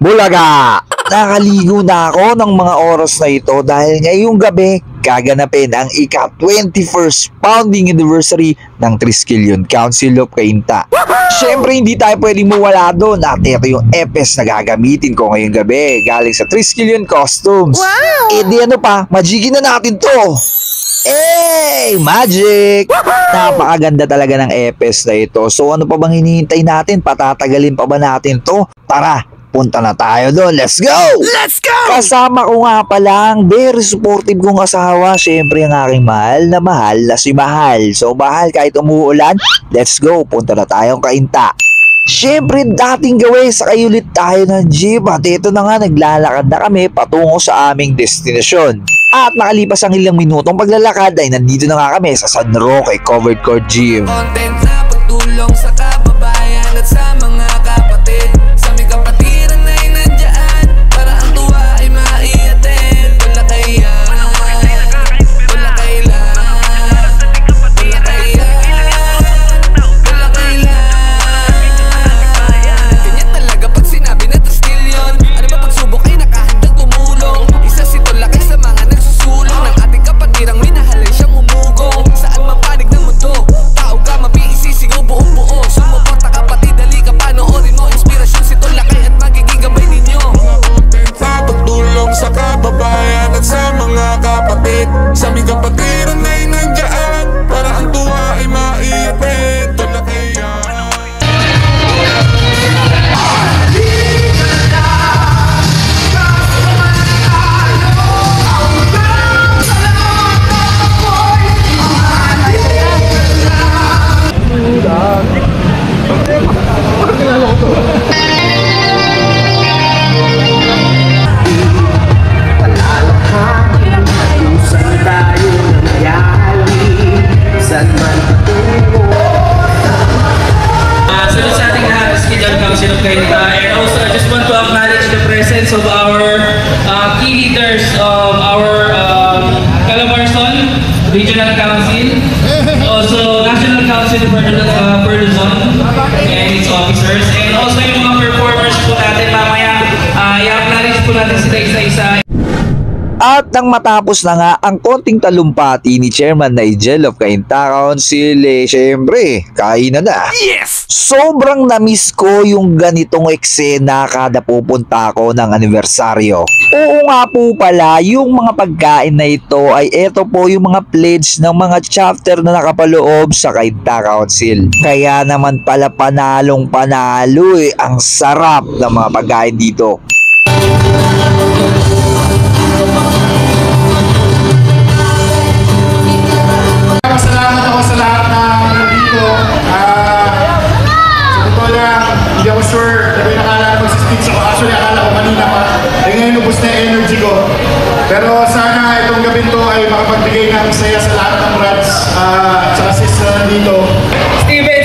Bulaga! Nakaligo na ako ng mga oras na ito dahil ngayong gabi gaganapin ang ika-21st founding anniversary ng Triskelion Council of Cainta. Siyempre hindi tayo pwedeng mawala doon at ito yung epes na gagamitin ko ngayong gabi galing sa Triskelion Costumes. Wow! Eh di ano pa, magigin na natin to! Hey! Magic! Napakaganda talaga ng epes na ito. So ano pa bang hinihintay natin? Patatagalin pa ba natin to? Tara! Punta na tayo doon. Let's go! Let's go! Kasama ko nga pala ang very supportive kong asawa. Siyempre ang aking mahal na si Mahal. So Mahal, kahit umuulan, let's go. Punta na tayong Cainta. Siyempre dating gawin sa kayulit tayo ng jeep. At ito na nga, naglalakad na kami patungo sa aming destinasyon. At nakalipas ang ilang minutong paglalakad ay nandito na nga kami sa San Roque Covered Court Gym. Content na pagtulong sa kababayan at sa mga kapatid. Sa aming kapatiran ay nandiyan para ang tuwa ay maiatid. Wala kaya, wala kailan, wala kaya, wala kailan. Ganyan talaga pag sinabi na Triskelion. Ano ba pagsubok ay nakahandang tumulong. Isa si Tulakay sa mga nagsusulong ng ating kapatirang minahalay siyang umugong. Saan mapanig ng mundo, tao ka mabiisisigaw buong buo. Sumuporta kapatid, dali ka panoorin mo. Inspirasyon si Tulakay at magiging gabay ninyo. Sa pagtulong sa kababayan at sa mga kapatid. Sa aming kapatiran ay nandiyan para ang tuwa ay maiatid. Tulakay yan. Salute sa ating lahat, Triskelion Council of Cainta. And also, I just want to acknowledge the presence of our key leaders of our Calabarzon Regional Council, also National Council for Luzon and its officers, and also yung mga performers po natin mamaya. I-acknowledge po natin sila isa-isa. At nang matapos na nga ang konting talumpati ni Chairman Nigel of Cainta Council, syempre, kainan na. Yes! Sobrang na-miss ko yung ganitong eksena kada pupunta ako ng anibersaryo. Oo nga po pala, yung mga pagkain na ito ay eto po yung mga pledge ng mga chapter na nakapaloob sa Cainta Council. Kaya naman pala panalong panalo ang sarap ng mga pagkain dito. Salamat ako sa lahat na nandito. Sa totoo lang, hindi ako sure. Hindi ko nakala na mag-speech ako. Actually, akala ko kanina pa. Ngayon, ubos na yung energy ko. Pero sana itong gabing to ay makapagbigay ng saya sa lahat ng brats at saka sis na nandito. Steven!